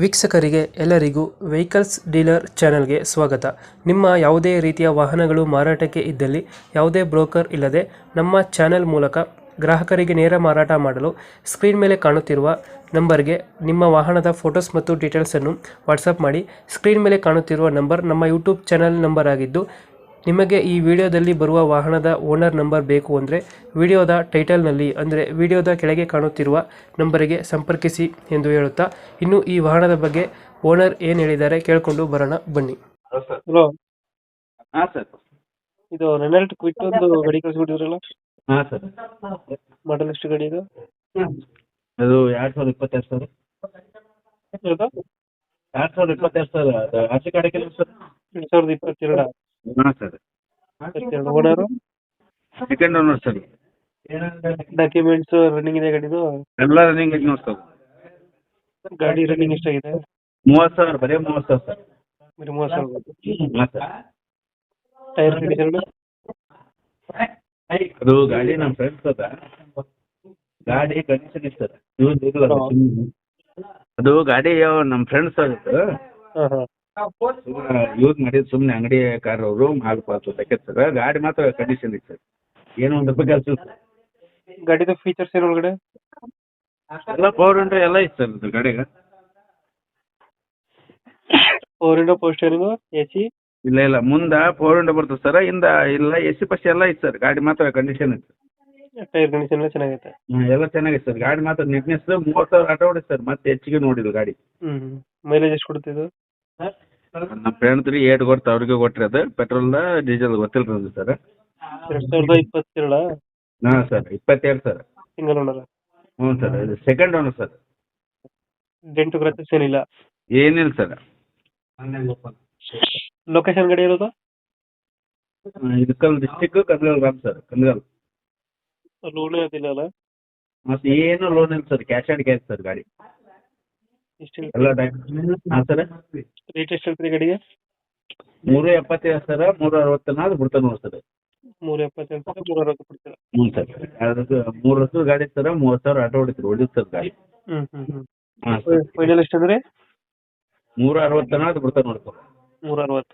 ವೀಕ್ಷಕರಿಗೆ ಎಲ್ಲರಿಗೂ vehicles dealer ಚಾನೆಲ್ಗೆ ಸ್ವಾಗತ. ನಿಮ್ಮ ಯಾವುದೇ ರೀತಿಯ ವಾಹನಗಳು ಮಾರಾಟಕ್ಕೆ ಇದ್ದಲ್ಲಿ ಯಾವುದೇ ಬ್ರೋಕರ್ ಇಲ್ಲದೆ ನಮ್ಮ ಚಾನೆಲ್ ಮೂಲಕ ಗ್ರಾಹಕರಿಗೆ ನೇರ ಮಾರಾಟ ಮಾಡಲು ಸ್ಕ್ರೀನ್ ಮೇಲೆ ಕಾಣುತ್ತಿರುವ ನಂಬರ್ಗೆ ನಿಮ್ಮ ವಾಹನದ ಫೋಟೋಸ್ ಮತ್ತು ಡೀಟೇಲ್ಸನ್ನು ವಾಟ್ಸಪ್ ಮಾಡಿ. ಸ್ಕ್ರೀನ್ ಮೇಲೆ ಕಾಣುತ್ತಿರುವ ನಂಬರ್ ನಮ್ಮ ಯೂಟ್ಯೂಬ್ ಚಾನೆಲ್ ನಂಬರ್ ಆಗಿದ್ದು, ನಿಮಗೆ ಈ ವಿಡಿಯೋದಲ್ಲಿ ಬರುವ ವಾಹನದ ಓನರ್ ನಂಬರ್ ಬೇಕು ಅಂದರೆ ವಿಡಿಯೋದ ಟೈಟಲ್ನಲ್ಲಿ ಅಂದರೆ ವಿಡಿಯೋದ ಕೆಳಗೆ ಕಾಣುತ್ತಿರುವ ನಂಬರಿಗೆ ಸಂಪರ್ಕಿಸಿ ಎಂದು ಹೇಳುತ್ತಾ, ಇನ್ನು ಈ ವಾಹನದ ಬಗ್ಗೆ ಓನರ್ ಏನು ಹೇಳಿದ್ದಾರೆ ಕೇಳಿಕೊಂಡು ಬರೋಣ ಬನ್ನಿ. Hello sir. ಹಲೋ, ಹಾಂ ಸರ್. ಇದು ರೆನಾಲ್ಟ್ ಕ್ವಿಕ್ ಒಂದು ಗಾಡಿ ಕಳಿಸ್ಬಿಟ್ಟಿದ್ರಲ್ಲ, ಹಾಂ ಸರ್. ಮಾಡಲ್ ಎಷ್ಟು ಗಾಡಿ ಇದು? ಅದು 2022 ಸರ್. ಯಾವುದು? 2022 ಸರ್. ಅದು ಆಚೆ ಕಡೆ ಕೆಲಸ ಸರ್. 2022. ಹಾಂ sir. Owner, second owner sir. Documents running ಇದೆ ಗಾಡಿದು? ಎಲ್ಲ ರನ್ನಿಂಗ್ ಐತೆ ನೋಡಿ ಸರ್. ಗಾಡಿ ರನ್ನಿಂಗ್ ಎಷ್ಟಾಗಿದೆ? 30,000, ಬರೀ 30,000 ಸರ್. ಬರೀ 30,000. ಹಾಂ ಸರ್. Tyre condition? ಅದು ಗಾಡಿ ನಮ್ಮ ಫ್ರೆಂಡ್ಸ್ ಅದ. ಗಾಡಿ ಕಂಡೀಷನ್ ಇತ್ತು ಸರ್. ಯೂಸ್ ಇಲ್ಲ ಅದು. ಅದು ಗಾಡಿ ನಮ್ಮ ಫ್ರೆಂಡ್ಸ್ ಆಗಿತ್ತು. ಹಾಂ ಹಾಂ. ಯೂಸ್ ಮಾಡಿದ್ದು ಸುಮ್ಮನೆ ಅಂಗಡಿ ಕಾರ್ ಅವರು ಮಾಲ್ ಪಾಲ್ತು ತಕ್ಕೇತ್ ಸರ್. ಗಾಡಿ ಮಾತ್ರ ಕಂಡೀಷನ್ ಇತ್ತು ಸರ್. ಏನು ಒಂದು ರೂಪಾಯಿ ಕೆಲಸ ಇಲ್ಲ ಸರ್. ಗಾಡಿದು ಫೀಚರ್ಸ್ ಏನು ಒಳಗಡೆ? ಎಲ್ಲ ಪವರ್ ವಿಂಡೋ ಎಲ್ಲ ಇತ್ತು ಸರ್ ಇದು ಗಾಡಿಗೆ. Four window, power steering, AC? ಇಲ್ಲ ಮುಂದೆ ಪವರ್ ವಿಂಡೋ ಬರ್ತದೆ ಸರ್. ಹಿಂದ ಇಲ್ಲ AC ಪಸ್ ಎಲ್ಲ ಇತ್ತು ಸರ್. ಗಾಡಿ ಮಾತ್ರ ಕಂಡೀಷನ್ ಇತ್ತು. ಟೈರ್ ಕಂಡೀಷನ್ ಎಲ್ಲ ಚೆನ್ನಾಗೈತೆ? ಎಲ್ಲ ಚೆನ್ನಾಗಿದೆ ಸರ್. ಗಾಡಿ ಮಾತ್ರ ನೀಟ್ನೆಸ್. 30,000 ಆಟ ಹೊಡಿ ಸರ್. ಮತ್ತೆ ಹೆಚ್ಚಿಗೆ ನೋಡಿಲ್ಲ ಗಾಡಿ. ಮೈಲೇಜ್ ಎಷ್ಟು ಕೊಡ್ತಿದ್ದು? ನಮ್ಮ ಫ್ರೆಂಡ್ 8 ಕೊಡ್ತು, ಅವ್ರಿಗೆ ಕೊಟ್ರಿ ಅದು. ಪೆಟ್ರೋಲ್ ಡೀಸೆಲ್ ಗೊತ್ತಿಲ್ಲ ಅದು ಸರ್. 2022? ಹಾಂ ಸರ್. 22 ಸರ್. Single owner? ಹ್ಞೂ ಸರ್. ಇದು second owner sir. Dent scratches ಏನಿಲ್ಲ? ಏನಿಲ್ಲ ಸರ್. ಲೊಕೇಶನ್ ಗಾಡಿ ಇರೋದು? ಇಳಕಲ್ ಡಿಸ್ಟಿಕ್, ಕಂದಗಲ್ ಗ್ರಾಮ ಸರ್. ಕಂದಗಲ್. ಲೋನ್ ಅದಿಲ್ಲ ಅಲ್ಲ? ಮತ್ತೆ ಏನು ಲೋನ್ ಇಲ್ಲ sir. Cash and cash sir ಗಾಡಿ. ಎಷ್ಟು ಎಲ್ಲ ಡಾಕ್ಯುಮೆಂಟ್. ಹಾಂ ಸರ್. ರೇಟ್ ಎಷ್ಟು ಹೇಳ್ತೀರಿ ಗಾಡಿಗೆ? 375 ಸರ್. 360 ಬಿಡ್ತಾರೆ ನೋಡಿ ಸರ್. 370 360 ಕೊಡ್ತೀರಾ? ಹ್ಞೂ ಸರ್. ಅದಕ್ಕೆ 3 ವರ್ಷದ ಗಾಡಿ ಸರ್. 30,000 ಆಟೋ ಹೊಡಿತೀರಿ. ಹೊಡಿತು ಸರ್ ಗಾಡಿ. ಹಾಂ ಸರ್. ಫೈನಲ್ ಎಷ್ಟು ಅಂದ್ರೆ? 360 ಬಿಡ್ತಾರೆ ನೋಡಿ ಸರ್. 360.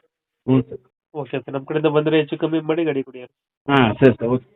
ಹ್ಞೂ ಸರ್. ಓಕೆ ಸರ್, ನಮ್ಮ ಕಡೆಯಿಂದ ಬಂದರೆ ಹೆಚ್ಚು ಕಮ್ಮಿ ಮಾಡಿ ಗಾಡಿ ಕೊಡಿ. ಹಾಂ ಸರಿ ಸರ್. ಓಕೆ.